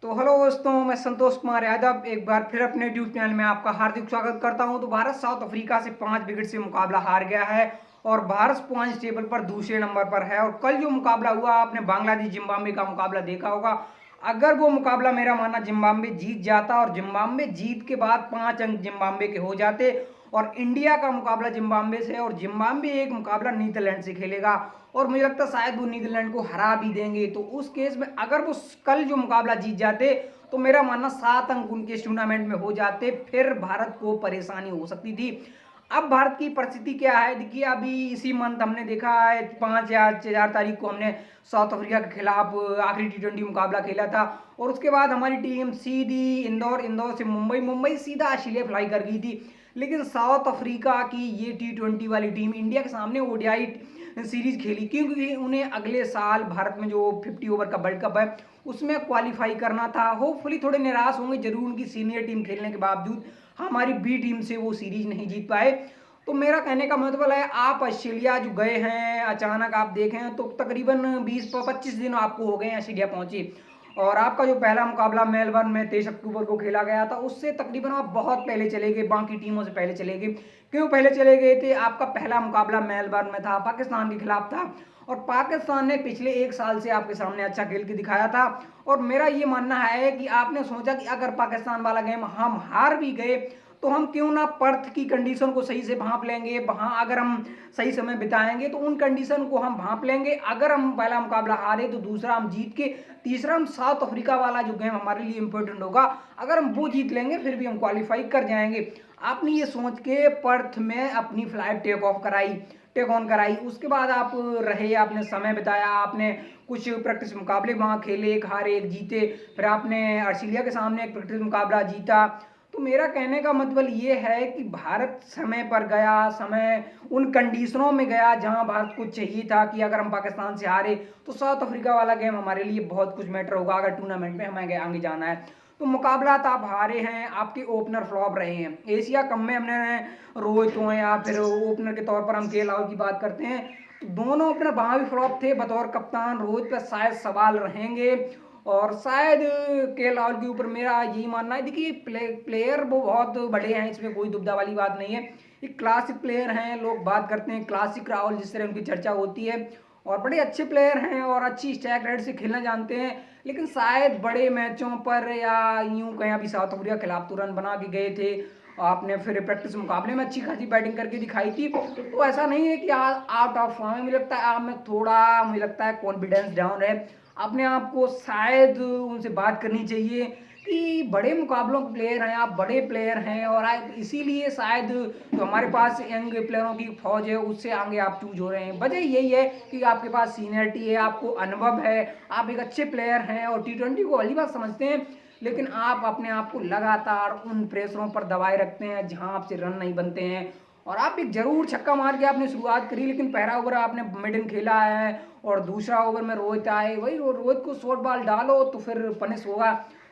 तो हेलो दोस्तों, मैं संतोष कुमार यादव एक बार फिर अपने यूट्यूब चैनल में आपका हार्दिक स्वागत करता हूं। तो भारत साउथ अफ्रीका से 5 विकेट से मुकाबला हार गया है और भारत पॉइंट्स टेबल पर दूसरे नंबर पर है। और कल जो मुकाबला हुआ, आपने बांग्लादेश जिम्बाब्वे का मुकाबला देखा होगा। अगर वो मुकाबला मेरा मानना जिम्बाब्वे जीत जाता और जिम्बाब्वे जीत के बाद 5 अंक जिम्बाब्वे के हो जाते और इंडिया का मुकाबला जिम्बाब्वे से और जिम्बाब्वे एक मुकाबला नीदरलैंड से खेलेगा और मुझे लगता है शायद वो नीदरलैंड को हरा भी देंगे। तो उस केस में अगर वो कल जो मुकाबला जीत जाते तो मेरा मानना 7 अंक उनके इस टूर्नामेंट में हो जाते, फिर भारत को परेशानी हो सकती थी। अब भारत की परिस्थिति क्या है, देखिए अभी इसी मंथ हमने देखा है 5 या 4 तारीख को हमने साउथ अफ्रीका के खिलाफ आखिरी T20 मुकाबला खेला था और उसके बाद हमारी टीम सीधी इंदौर से मुंबई सीधा ऑस्ट्रेलिया फ्लाई कर गई थी। लेकिन साउथ अफ्रीका की ये T20 वाली टीम इंडिया के सामने ओडीआई सीरीज खेली, क्योंकि उन्हें अगले साल भारत में जो 50 ओवर का वर्ल्ड कप है उसमें क्वालिफाई करना था। होपफुली थोड़े निराश होंगे जरूर उनकी सीनियर टीम खेलने के बावजूद, हमारी बी टीम से वो सीरीज नहीं जीत पाए। तो मेरा कहने का मतलब है, आप ऑस्ट्रेलिया जो गए हैं अचानक आप देखें तो तकरीबन 20-25 दिन आपको हो गए हैं ऑस्ट्रेलिया पहुंचे और आपका जो पहला मुकाबला मेलबर्न में 23 अक्टूबर को खेला गया था उससे तकरीबन आप बहुत पहले चले गए, बाकी टीमों से पहले चले गए। क्यों पहले चले गए थे? आपका पहला मुकाबला मेलबर्न में था, पाकिस्तान के खिलाफ था और पाकिस्तान ने पिछले 1 साल से आपके सामने अच्छा खेल के दिखाया था। और मेरा ये मानना है कि आपने सोचा कि अगर पाकिस्तान वाला गेम हम हार भी गए तो हम क्यों ना पर्थ की कंडीशन को सही से भांप लेंगे, वहां अगर हम सही समय बिताएंगे तो उन कंडीशन को हम भांप लेंगे। अगर हम पहला मुकाबला हारे तो दूसरा हम जीत के तीसरा हम साउथ अफ्रीका वाला जो गेम हमारे लिए इंपॉर्टेंट होगा, अगर हम वो जीत लेंगे फिर भी हम क्वालिफाई कर जाएंगे। आपने ये सोच के पर्थ में अपनी फ्लाइट टेक ऑन कराई, उसके बाद आप रहे, आपने समय बिताया, आपने कुछ प्रैक्टिस मुकाबले वहां खेले, एक हारे एक जीते, फिर आपने ऑस्ट्रेलिया के सामने एक प्रैक्टिस मुकाबला जीता। तो मेरा कहने का मतलब ये है कि भारत समय पर गया, समय उन कंडीशनों में गया जहां भारत को चाहिए था कि अगर हम पाकिस्तान से हारे तो साउथ अफ्रीका वाला गेम हमारे लिए बहुत कुछ मैटर होगा अगर टूर्नामेंट में हमें आगे जाना है। तो मुकाबला तो आप हारे हैं, आपके ओपनर फ्लॉप रहे हैं। एशिया कप में हमने रोहित हो या फिर ओपनर के तौर पर हम के राहुल की बात करते हैं तो दोनों ओपनर वहां भी फ्लॉप थे। बतौर कप्तान रोहित पर शायद सवाल रहेंगे और शायद के राहुल के ऊपर मेरा यही मानना है। देखिए प्लेयर वो बहुत बड़े हैं, इसमें कोई दुविधा वाली बात नहीं है, एक क्लासिक प्लेयर हैं, लोग बात करते हैं क्लासिक राहुल जिस तरह उनकी चर्चा होती है और बड़े अच्छे प्लेयर हैं और अच्छी स्ट्राइक रेट से खेलना जानते हैं। लेकिन शायद बड़े मैचों पर या यूं कहीं अभी साउथ अफ्रीका के खिलाफ तो रन बना के गए थे, आपने फिर प्रैक्टिस मुकाबले में अच्छी खासी बैटिंग करके दिखाई थी। तो ऐसा नहीं है कि आउट ऑफ फॉर्म है, मुझे लगता है आप में थोड़ा मुझे लगता है कॉन्फिडेंस डाउन है। अपने आप को शायद उनसे बात करनी चाहिए कि बड़े मुकाबलों के प्लेयर हैं, आप बड़े प्लेयर हैं और आप इसीलिए शायद जो हमारे पास यंग प्लेयरों की फौज है उससे आगे आप चूज हो रहे हैं। वजह यही है कि आपके पास सीनियरिटी है, आपको अनुभव है, आप एक अच्छे प्लेयर हैं और T20 को वाली बात समझते हैं। लेकिन आप अपने आप को लगातार उन प्रेशरों पर दबाए रखते हैं जहां आपसे रन नहीं बनते हैं और आप एक जरूर छक्का मार के आपने शुरुआत करी, लेकिन पहला ओवर आपने मिडिल खेला है और दूसरा ओवर में रोहित आए, वही रोहित को शॉर्ट बॉल डालो तो फिर पनिश होगा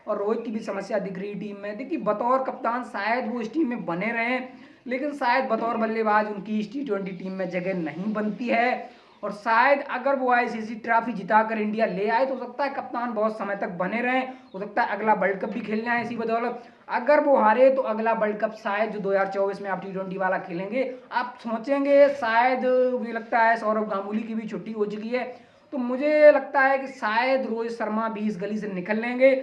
और रोहित की भी समस्या दिख रही टीम में। देखिए बतौर कप्तान शायद वो इस टीम में बने रहे, लेकिन शायद बतौर बल्लेबाज उनकी इस T20 टीम में जगह नहीं बनती है और शायद अगर वो आईसीसी ट्रॉफी जिताकर इंडिया ले आए तो हो सकता है कप्तान बहुत समय तक बने रहें, हो सकता है अगला वर्ल्ड कप भी खेलना है इसी बदौलत। अगर वो हारे तो अगला वर्ल्ड कप शायद जो 2024 में आप T20 वाला खेलेंगे, आप सोचेंगे शायद, मुझे लगता है सौरव गांगुली की भी छुट्टी हो चुकी है तो मुझे लगता है कि शायद रोहित शर्मा भी इस गली से निकल लेंगे।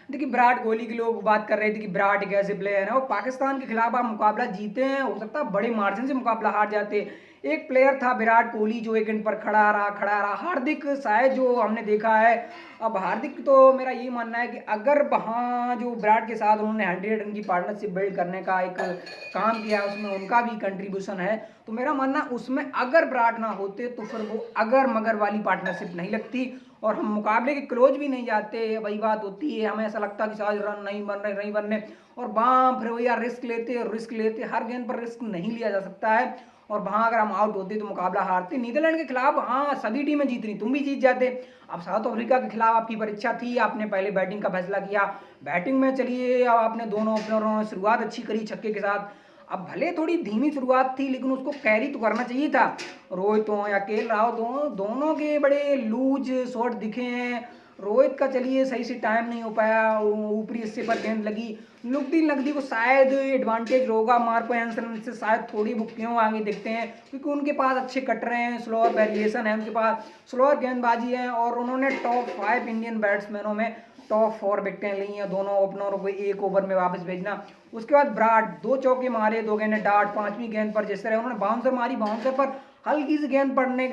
देखिए विराट कोहली की लोग बात कर रहे थे कि विराट एक ऐसे प्लेयर है और पाकिस्तान के खिलाफ आप मुकाबला जीते हैं, हो सकता है बड़े मार्जिन से मुकाबला हार जाते। एक प्लेयर था विराट कोहली जो एक एंड पर खड़ा रहा हार्दिक शायद जो हमने देखा है। अब हार्दिक तो मेरा यही मानना है कि अगर वहाँ जो विराट के साथ उन्होंने 100 रन की पार्टनरशिप बिल्ड करने का एक काम किया उसमें उनका भी कंट्रीब्यूशन है, तो मेरा मानना उसमें अगर विराट ना होते तो फिर वो अगर मगर वाली पार्टनरशिप नहीं लगती और हम मुकाबले के क्लोज भी नहीं जाते। वही बात होती है, हमें ऐसा लगता है कि शायद रन नहीं बन रहे और वहाँ फिर भैया रिस्क लेते, हर गेंद पर रिस्क नहीं लिया जा सकता है और वहां अगर हम आउट होते तो मुकाबला हारते। नीदरलैंड के खिलाफ हाँ सभी टीमें जीत रही, तुम भी जीत जाते। अब साउथ अफ्रीका के खिलाफ आपकी परीक्षा थी, आपने पहले बैटिंग का फैसला किया, बैटिंग में चलिए अब आपने दोनों ओपनरों ने शुरुआत अच्छी करी छक्के के साथ। अब भले थोड़ी धीमी शुरुआत थी लेकिन उसको कैरी तो करना चाहिए था। रोहित हो या के राहुल हो, दोनों के बड़े लूज शॉट दिखे हैं रोहित का चलिए सही से टाइम नहीं हो पाया, ऊपरी हिस्से पर गेंद लगी। लुकदीन नकदी को शायद एडवांटेज होगा, मार्को एंसन से शायद थोड़ी बुक्कियों आगे दिखते हैं क्योंकि उनके पास अच्छे कटर हैं, स्लोअर वेरिएशन है उनके पास, स्लोअर गेंदबाजी है और उन्होंने टॉप 5 इंडियन बैट्समैनों में टॉप 4 विकेटें ली हैं। दोनों ओपनरों को एक ओवर में वापस भेजना। उसके बाद ब्राड 2 चौके मारे, 2 गेंदें डार्ट, 5वीं गेंद पर जिस तरह उन्होंने बाउंसर मारी, बाउंसर पर हल्की सी गेंद पड़ने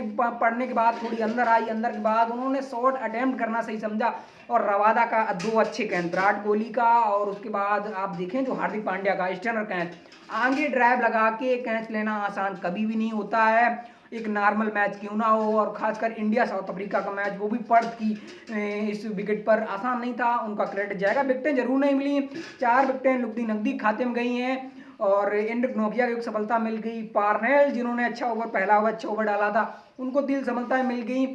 के बाद थोड़ी अंदर आई, अंदर के बाद उन्होंने शॉट अटेम्प्ट करना सही समझा और रवादा का 2 अच्छे कैच, विराट कोहली का और उसके बाद आप देखें जो हार्दिक पांड्या का स्टनर कैच, आगे ड्राइव लगा के कैच लेना आसान कभी भी नहीं होता है, एक नॉर्मल मैच क्यों ना हो, और खासकर इंडिया साउथ अफ्रीका का मैच, वो भी पर्थ की इस विकेट पर, आसान नहीं था, उनका क्रेडिट जाएगा। विकेटें जरूर नहीं मिली, 4 विकेटें लुकदी नकदी खाते में गई हैं और एंड्रिक नोकिया को एक सफलता मिल गई। पार्नेल जिन्होंने अच्छा ओवर, पहला ओवर अच्छा ओवर डाला था, उनको 3 सफलताएं मिल गई।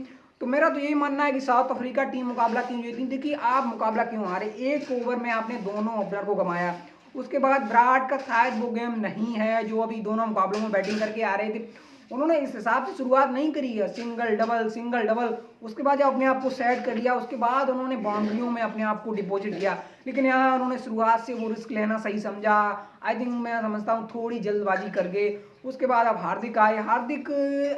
तो मेरा तो यही मानना है कि साउथ अफ्रीका टीम मुकाबला क्यों जीती। देखिए आप मुकाबला क्यों हारे, एक ओवर में आपने दोनों ओपनर को गंवाया, उसके बाद विराट का शायद वो गेम नहीं है जो अभी दोनों मुकाबलों में बैटिंग करके आ रहे थे, उन्होंने इस हिसाब से शुरुआत नहीं करी है, सिंगल डबल, उसके बाद जब अपने आप को सेट कर लिया उसके बाद उन्होंने बाउंड्रियों में अपने आप को डिपॉजिट किया, लेकिन यहाँ उन्होंने शुरुआत से वो रिस्क लेना सही समझा। आई थिंक मैं समझता हूँ थोड़ी जल्दबाजी कर गए। उसके बाद अब हार्दिक आए, हार्दिक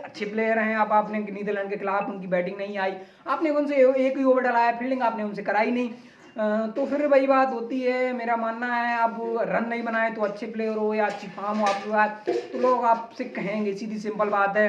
अच्छे प्लेयर हैं, अब आपने नीदरलैंड के खिलाफ उनकी बैटिंग नहीं आई, आपने उनसे एक ही ओवर डलाया, फील्डिंग आपने उनसे कराई नहीं, तो फिर वही बात होती है। मेरा मानना है अब रन नहीं बनाए तो अच्छे प्लेयर हो या अच्छी फॉर्म हो आपके पास तो लोग आपसे कहेंगे, सीधी सिंपल बात है।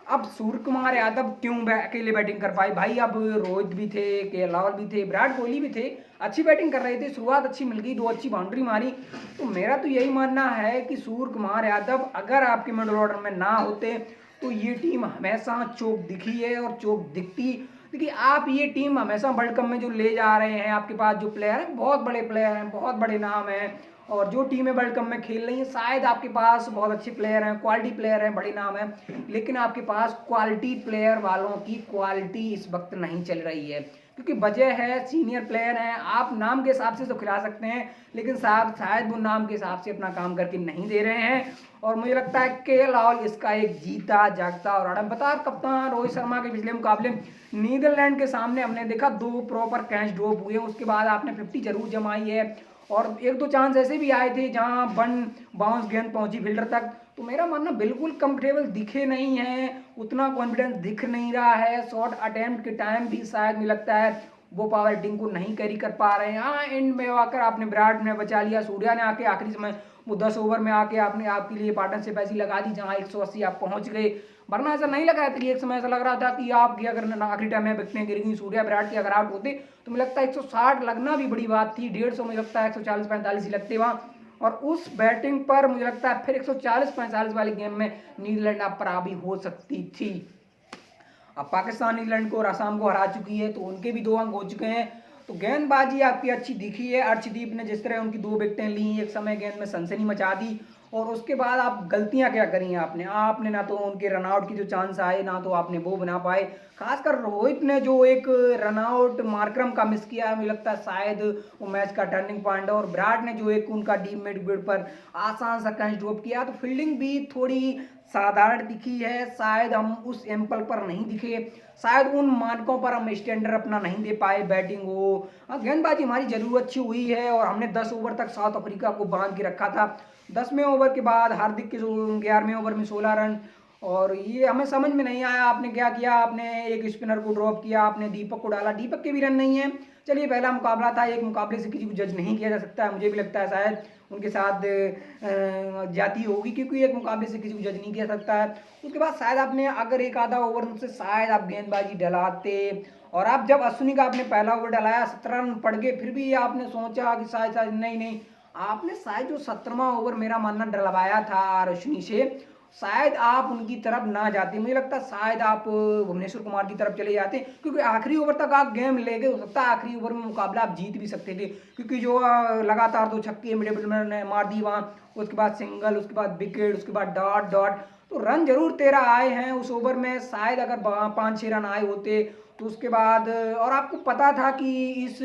अब सूर्य कुमार यादव क्यों अकेले बैटिंग कर पाए भाई, अब रोहित भी थे, के राहुल भी थे, विराट कोहली भी थे, अच्छी बैटिंग कर रहे थे, शुरुआत अच्छी मिल गई, 2 अच्छी बाउंड्री मारी। तो मेरा तो यही मानना है कि सूर्य कुमार यादव अगर आपके मिडल ऑर्डर में ना होते तो ये टीम हमेशा चोक दिखी है और चोक दिखती। देखिए आप ये टीम हमेशा वर्ल्ड कप में जो ले जा रहे हैं, आपके पास जो प्लेयर हैं बहुत बड़े प्लेयर हैं, बहुत बड़े नाम हैं, और जो टीमें वर्ल्ड कप में खेल रही हैं शायद आपके पास बहुत अच्छे प्लेयर हैं, क्वालिटी प्लेयर हैं, बड़े नाम हैं, लेकिन आपके पास क्वालिटी प्लेयर वालों की क्वालिटी इस वक्त नहीं चल रही है क्योंकि वजह है सीनियर प्लेयर हैं। आप नाम के हिसाब से तो खिला सकते हैं लेकिन साहब शायद वो नाम के हिसाब से अपना काम करके नहीं दे रहे हैं, और मुझे लगता है के राहुल इसका एक जीता जागता और अड़बता कप्तान। रोहित शर्मा के पिछले मुकाबले नीदरलैंड के सामने हमने देखा 2 प्रॉपर कैच ड्रॉप हुए, उसके बाद आपने 50 जरूर जमाई है और 1-2 चांस ऐसे भी आए थे जहां वन बाउंस गेंद पहुंची फील्डर तक। तो मेरा मानना बिल्कुल कंफर्टेबल दिखे नहीं है, उतना कॉन्फिडेंस दिख नहीं रहा है, शॉट अटेम्प्ट के टाइम भी शायद मुझे लगता है वो पावर हिटिंग को नहीं कैरी कर पा रहे हैं। हाँ एंड में आकर आपने विराट ने बचा लिया, सूर्या ने आके आखिरी समय वो 10 ओवर में आके आपने आपके लिए पार्टनरशिप ऐसी लगा दी जहां 180 आप पहुंच गए, वरना ऐसा नहीं लगा था। एक समय ऐसा लग रहा था कि आपकी अगर आखिरी टाइम में विकेटें गिर गई, सूर्या विराट के अगर आउट होते तो मुझे लगता है 160 लगना भी बड़ी बात थी, 150 मुझे लगता है 140-45 ही लगते वहां, और उस बैटिंग पर मुझे लगता है फिर 140-45 वाली गेम में नीदरलैंड आप पर भी हो सकती थी। अब पाकिस्तान नीदरलैंड को और असम को हरा चुकी है तो उनके भी 2 अंक हो चुके हैं। तो गेंदबाजी आपकी अच्छी दिखी है, अर्शदीप ने जिस तरह उनकी 2 विकेटें ली, एक समय गेंद में सनसनी मचा दी, और उसके बाद आप गलतियां क्या करी आपने ना तो उनके रनआउट की जो चांस आए ना तो आपने वो बना पाए। खासकर रोहित ने जो एक रनआउट मार्करम का मिस किया, मुझे लगता है शायद वो मैच का टर्निंग पॉइंट है, और विराट ने जो एक उनका डीप मिड विकेट पर आसान सा कैच ड्रॉप किया, तो फील्डिंग भी थोड़ी साधारण दिखी है, शायद हम उस एम्पल पर नहीं दिखे, शायद उन मानकों पर हम स्टैंडर्ड अपना नहीं दे पाए, बैटिंग हो, गेंदबाजी हमारी जरूर अच्छी हुई है और हमने 10 ओवर तक साउथ अफ्रीका को बांध के रखा था। 10वें ओवर के बाद हार्दिक के 11वें ओवर में 16 रन, और ये हमें समझ में नहीं आया आपने क्या किया, आपने एक स्पिनर को ड्रॉप किया, आपने दीपक को डाला, दीपक के भी रन नहीं है। चलिए पहला मुकाबला था, एक मुकाबले से किसी को जज नहीं किया जा सकता है, मुझे भी लगता है शायद उनके साथ जाती होगी क्योंकि एक मुकाबले से किसी को जज नहीं किया सकता है। उसके बाद शायद आपने अगर एक आधा ओवर से शायद आप गेंदबाजी डलाते, और आप जब अश्विनी का आपने पहला ओवर डलाया 17 रन पड़ गए, फिर भी आपने सोचा कि शायद नहीं, आपने शायद जो 17वां ओवर मेरा मानना डलवाया था अश्विनी से, शायद आप उनकी तरफ ना जाते, मुझे लगता है शायद आप भुवनेश्वर कुमार की तरफ चले जाते, क्योंकि आखिरी ओवर तक आप गेम ले गए, हो सकता है आखिरी ओवर में मुकाबला आप जीत भी सकते थे, क्योंकि जो लगातार 2 छक्के मिडिल ने मार दी वहाँ, उसके बाद सिंगल, उसके बाद विकेट, उसके बाद डॉट, तो रन जरूर 13 आए हैं उस ओवर में, शायद अगर 5-6 रन आए होते तो उसके बाद, और आपको पता था कि इस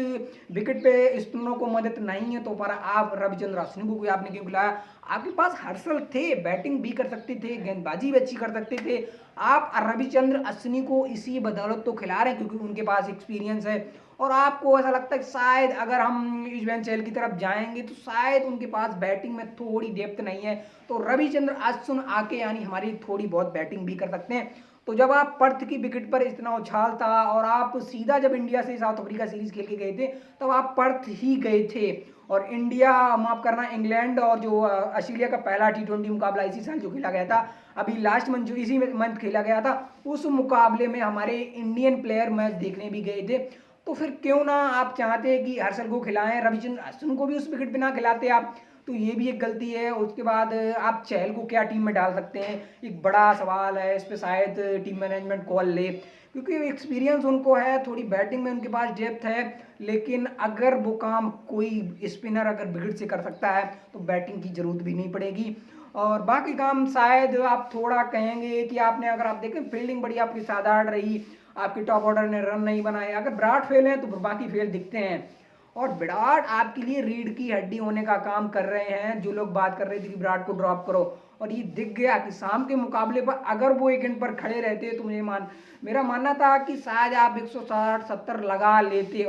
विकेट पे स्पिनरों को मदद नहीं है, तो पर आप रविचंद्र अश्विन को आपने क्यों बुलाया, आपके पास हर्षल थे, बैटिंग भी कर सकते थे, गेंदबाजी भी अच्छी कर सकते थे, आप रविचंद्र अश्विन को इसी बदौलत तो खिला रहे हैं क्योंकि उनके पास एक्सपीरियंस है, और आपको ऐसा लगता है कि शायद अगर हम युजवेंद्र चहल की तरफ जाएंगे तो शायद उनके पास बैटिंग में थोड़ी डेप्थ नहीं है, तो रविचंद्र अश्विन आके यानी हमारी थोड़ी बहुत बैटिंग भी कर सकते हैं। तो जब आप पर्थ की विकेट पर इतना उछाल था और आप सीधा जब इंडिया से साउथ अफ्रीका सीरीज खेल के गए थे तब आप पर्थ ही गए थे, और इंडिया माफ करना इंग्लैंड और जो ऑस्ट्रेलिया का पहला T20 मुकाबला इसी साल जो खेला गया था, अभी लास्ट मंथ जो इसी मंथ खेला गया था, उस मुकाबले में हमारे इंडियन प्लेयर मैच देखने भी गए थे। तो फिर क्यों ना आप चाहते हैं कि हर्षल को खिलाएं, रविचंद्र अश्विन को भी उस विकेट पे ना खिलाते आप, तो ये भी एक गलती है। उसके बाद आप चहल को क्या टीम में डाल सकते हैं, एक बड़ा सवाल है, इस पर शायद टीम मैनेजमेंट कॉल ले, क्योंकि एक्सपीरियंस उनको है, थोड़ी बैटिंग में उनके पास डेप्थ है, लेकिन अगर वो काम कोई स्पिनर अगर विकेट से कर सकता है तो बैटिंग की जरूरत भी नहीं पड़ेगी। और बाकी काम शायद आप थोड़ा कहेंगे कि आपने, अगर आप देखें फील्डिंग बड़ी आपकी साधारण रही, आपके टॉप ऑर्डर ने रन नहीं बनाए, अगर विराट फेल है तो बाकी फेल दिखते हैं, और विराट आपके लिए रीढ़ की हड्डी होने का काम कर रहे हैं। जो लोग बात कर रहे थे कि विराट को ड्रॉप करो, और ये दिख गया कि शाम के मुकाबले पर अगर वो एक एंड पर खड़े रहते तो मेरा मानना था कि शायद आप 160-70 लगा लेते,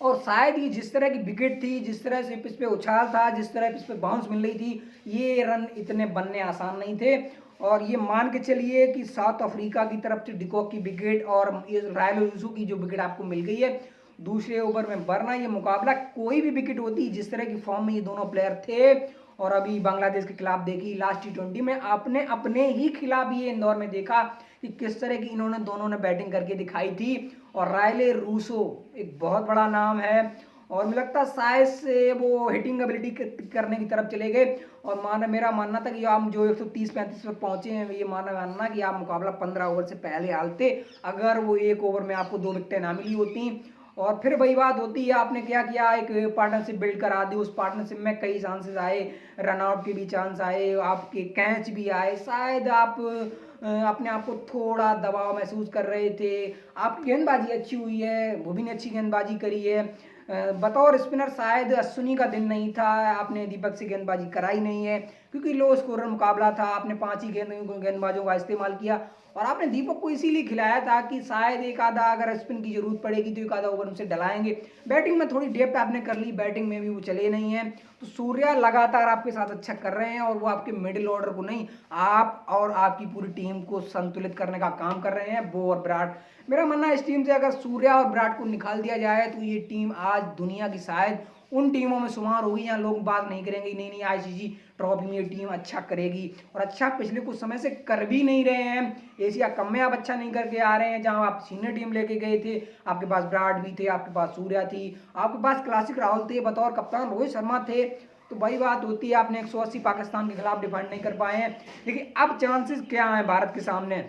और शायद ये जिस तरह की विकेट थी, जिस तरह से पिच पे उछाल था, जिस तरह पिच पे बाउंस मिल रही थी, ये रन इतने बनने आसान नहीं थे। और ये मान के चलिए कि साउथ अफ्रीका की तरफ से डिकॉक की विकेट और ये रायल यूसुफ की जो विकेट आपको मिल गई है दूसरे ओवर में, वरना ये मुकाबला कोई भी विकेट होती, जिस तरह की फॉर्म में ये दोनों प्लेयर थे। और अभी बांग्लादेश के खिलाफ देखी लास्ट T20 में, आपने अपने ही खिलाफ ये इंदौर में देखा कि किस तरह की इन्होंने दोनों ने बैटिंग करके दिखाई थी। और रायले रूसो एक बहुत बड़ा नाम है, और मुझे लगता है शायद से वो हिटिंग एबिलिटी करने की तरफ चले गए। और मेरा मानना था कि आप जो 130-35 पर पहुंचे हैं, ये मानना कि आप मुकाबला 15 ओवर से पहले हारते, अगर वो एक ओवर में आपको 2 विकेटें ना मिली होती। और फिर वही बात होती है, आपने क्या किया, एक पार्टनरशिप बिल्ड करा दी, उस पार्टनरशिप में कई चांसेस आए, रनआउट के भी चांस आए, आपके कैच भी आए, शायद आप अपने आप को थोड़ा दबाव महसूस कर रहे थे। आपकी गेंदबाजी अच्छी हुई है, वो भी ने अच्छी गेंदबाजी करी है, बतौर स्पिनर शायद अश्विनी का दिन नहीं था, आपने दीपक से गेंदबाजी कराई नहीं है, क्योंकि लो स्कोरर मुकाबला था, आपने 5 ही गेंदबाजों का इस्तेमाल किया, और आपने दीपक को इसीलिए खिलाया था कि शायद एक आधा अगर स्पिन की जरूरत पड़ेगी तो एक आधा ओवर उनसे डलाएंगे। बैटिंग में थोड़ी डेप्थ आपने कर ली, बैटिंग में भी वो चले नहीं है, तो सूर्या लगातार आपके साथ अच्छा कर रहे हैं, और वो आपके मिडिल ऑर्डर को नहीं, आप और आपकी पूरी टीम को संतुलित करने का काम कर रहे हैं, वो और विराट। मेरा मानना है इस टीम से अगर सूर्या और विराट को निकाल दिया जाए तो ये टीम आज दुनिया की शायद उन टीमों में शुमार होगी, यहाँ लोग बात नहीं करेंगे नहीं नहीं ICC ट्रॉफी में ये टीम अच्छा करेगी, और अच्छा पिछले कुछ समय से कर भी नहीं रहे हैं। एशिया कप में आप अच्छा नहीं करके आ रहे हैं, जहां आप सीनियर टीम लेके गए थे, आपके पास विराट भी थे, आपके पास सूर्या थी, आपके पास क्लासिक राहुल थे, बतौर कप्तान रोहित शर्मा थे। तो वही बात होती है, आपने 180 पाकिस्तान के खिलाफ डिफेंड नहीं कर पाए हैं। लेकिन अब चांसेस क्या हैं भारत के सामने,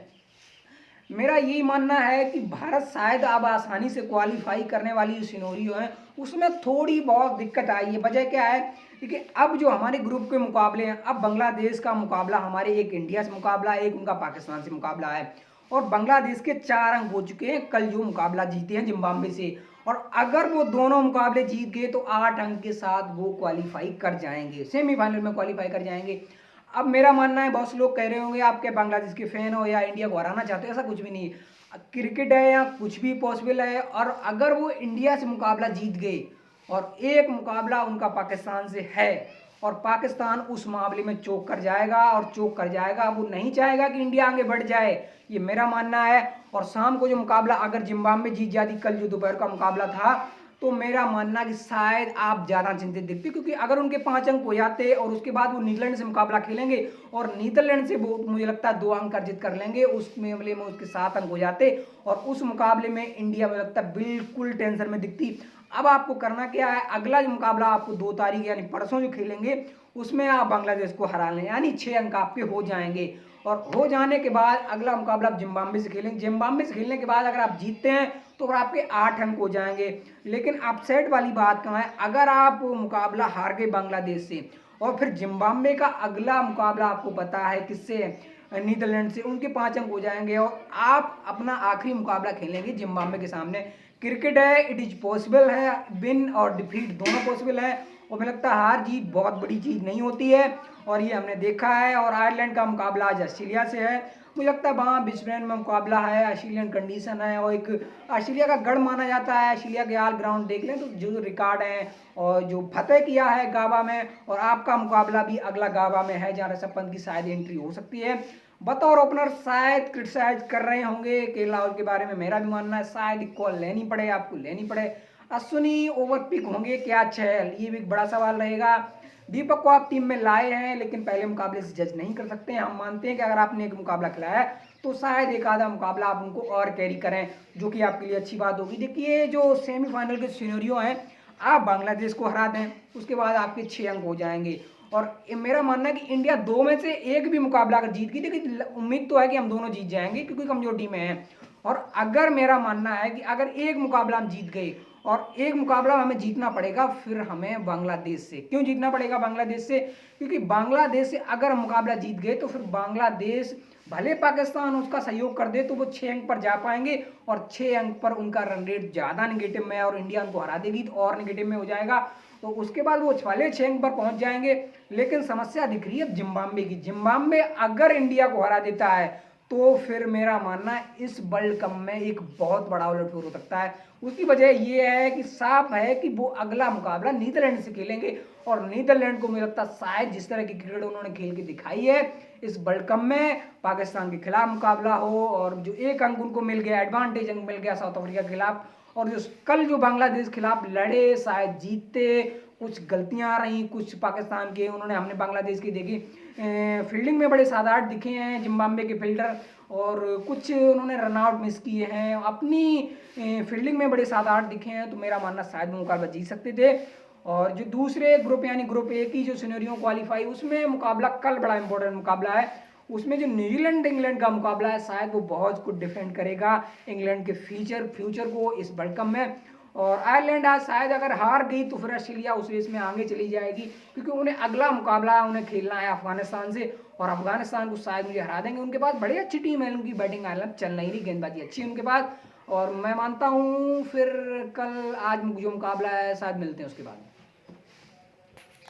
मेरा यही मानना है कि भारत शायद अब आसानी से क्वालिफाई करने वाली जो सिनेरियो है उसमें थोड़ी बहुत दिक्कत आई है। वजह क्या है, क्योंकि अब जो हमारे ग्रुप के मुकाबले हैं, अब बांग्लादेश का मुकाबला हमारे, एक इंडिया से मुकाबला है, एक उनका पाकिस्तान से मुकाबला है, और बांग्लादेश के 4 अंक हो चुके हैं, कल जो मुकाबला जीते हैं जिम्बाब्वे से, और अगर वो दोनों मुकाबले जीत गए तो 8 अंक के साथ वो क्वालिफाई कर जाएंगे, सेमीफाइनल में क्वालिफाई कर जाएंगे। अब मेरा मानना है, बहुत से लोग कह रहे होंगे आप क्या बांग्लादेश के फैन हो या इंडिया को हराना चाहते हो, ऐसा कुछ भी नहीं है, क्रिकेट है या कुछ भी पॉसिबल है। और अगर वो इंडिया से मुकाबला जीत गए और एक मुकाबला उनका पाकिस्तान से है, और पाकिस्तान उस मामले में चोक कर जाएगा, और चोक कर जाएगा, वो नहीं चाहेगा कि इंडिया आगे बढ़ जाए, ये मेरा मानना है। और शाम को जो मुकाबला अगर जिम्बाब्वे जीत जाती, कल जो दोपहर का मुकाबला था, तो मेरा मानना कि शायद आप ज़्यादा चिंतित दिखते, क्योंकि अगर उनके 5 अंक हो जाते और उसके बाद वो नीदरलैंड से मुकाबला खेलेंगे और नीदरलैंड से वो मुझे लगता है 2 अंक अर्जित कर लेंगे, उस मामले में उसके 7 अंक हो जाते, और उस मुकाबले में इंडिया मुझे लगता है बिल्कुल टेंशन में दिखती। अब आपको करना क्या है, अगला जो मुकाबला आपको 2 तारीख यानी परसों जो खेलेंगे उसमें आप बांग्लादेश को हरा लें, यानी 6 अंक आपके हो जाएंगे, और हो जाने के बाद अगला मुकाबला आप जिम्बाब्वे से खेलेंगे, जिम्बाब्वे से खेलने के बाद अगर आप जीतते हैं तो आपके 8 अंक हो जाएंगे। लेकिन अपसेट वाली बात कहाँ है, अगर आप मुकाबला हार गए बांग्लादेश से और फिर जिम्बाब्वे का अगला मुकाबला आपको पता है किससे, नीदरलैंड से, उनके 5 अंक हो जाएंगे, और आप अपना आखिरी मुकाबला खेलेंगे जिम्बाब्वे के सामने। क्रिकेट है, इट इज पॉसिबल है, विन और डिफीट दोनों पॉसिबल है, और मुझे लगता है हार जीत बहुत बड़ी चीज़ नहीं होती है, और ये हमने देखा है। और आयरलैंड का मुकाबला आज ऑस्ट्रेलिया से है, मुझे लगता है वहाँ ब्रिस्बेन में मुकाबला है, ऑस्ट्रेलियन कंडीशन है और एक ऑस्ट्रेलिया का गढ़ माना जाता है। ऑस्ट्रेलिया के ऑल ग्राउंड देख लें तो जो रिकॉर्ड है और जो फतेह किया है गाबा में, और आपका मुकाबला भी अगला गाबा में है जहाँ ऋषभ पंत की शायद एंट्री हो सकती है। बतौर ओपनर शायद क्रिटिसाइज कर रहे होंगे के राहुल के बारे में, मेरा भी मानना है शायद कॉल लेनी पड़े, आपको लेनी पड़े। अश्विनी ओवर पिक होंगे क्या चहल, ये भी एक बड़ा सवाल रहेगा। दीपक को आप टीम में लाए हैं लेकिन पहले मुकाबले से जज नहीं कर सकते हैं। हम मानते हैं कि अगर आपने एक मुकाबला खिलाया है तो शायद एक आधा मुकाबला आप उनको और कैरी करें, जो कि आपके लिए अच्छी बात होगी। देखिए जो सेमीफाइनल के सिनेरियो हैं, आप बांग्लादेश को हरा दें उसके बाद आपके 6 अंक हो जाएंगे, और मेरा मानना है कि इंडिया 2 में से एक भी मुकाबला अगर जीत गई, देखिए उम्मीद तो है कि हम दोनों जीत जाएंगे क्योंकि कमजोर टीमें हैं। और अगर मेरा मानना है कि अगर एक मुकाबला हम जीत गए और एक मुकाबला हमें जीतना पड़ेगा, फिर हमें बांग्लादेश से। क्यों जीतना पड़ेगा बांग्लादेश से? क्योंकि बांग्लादेश से अगर हम मुकाबला जीत गए तो फिर बांग्लादेश भले पाकिस्तान उसका सहयोग कर दे तो वो 6 अंक पर जा पाएंगे, और 6 अंक पर उनका रन रेट ज़्यादा निगेटिव में है और इंडिया उनको हरा देगी तो और निगेटिव में हो जाएगा। तो उसके बाद वो भले 6 अंक पर पहुंच जाएंगे, लेकिन समस्या दिख रही है जिम्बाब्वे की। जिम्बाब्वे अगर इंडिया को हरा देता है तो फिर मेरा मानना है इस वर्ल्ड कप में एक बहुत बड़ा उलटफेर हो सकता है। उसकी वजह ये है कि साफ है कि वो अगला मुकाबला नीदरलैंड से खेलेंगे, और नीदरलैंड को मुझे लगता है शायद जिस तरह की क्रिकेट उन्होंने खेल के दिखाई है इस वर्ल्ड कप में, पाकिस्तान के खिलाफ मुकाबला हो और जो 1 अंक उनको मिल गया, एडवांटेज अंक मिल गया साउथ अफ्रीका के खिलाफ, और जो कल जो बांग्लादेश के खिलाफ लड़े शायद जीतते। कुछ गलतियां आ रही कुछ पाकिस्तान के, उन्होंने हमने बांग्लादेश की देखी फील्डिंग में बड़े साधारण दिखे हैं जिम्बाब्वे के फील्डर, और कुछ उन्होंने रनआउट मिस किए हैं, अपनी फील्डिंग में बड़े साधारण दिखे हैं। तो मेरा मानना शायद वो मुकाबला जीत सकते थे। और जो दूसरे ग्रुप यानी ग्रुप ए की जो सिनेरियो क्वालिफाई, उसमें मुकाबला कल बड़ा इंपॉर्टेंट मुकाबला है। उसमें जो न्यूजीलैंड इंग्लैंड का मुकाबला है शायद वो बहुत कुछ डिफेंड करेगा इंग्लैंड के फ्यूचर को इस वर्ल्ड कप में। और आयरलैंड आज शायद अगर हार गई तो फिर ऑस्ट्रेलिया उस रेस में आगे चली जाएगी, क्योंकि उन्हें अगला मुकाबला उन्हें खेलना है अफगानिस्तान से, और अफगानिस्तान को शायद मुझे हरा देंगे। उनके पास बड़ी अच्छी टीम है, उनकी बैटिंग आयरलैंड चल नहीं रही, गेंदबाजी अच्छी है उनके पास। और मैं मानता हूँ फिर कल आज जो मुकाबला है शायद मिलते हैं उसके बाद।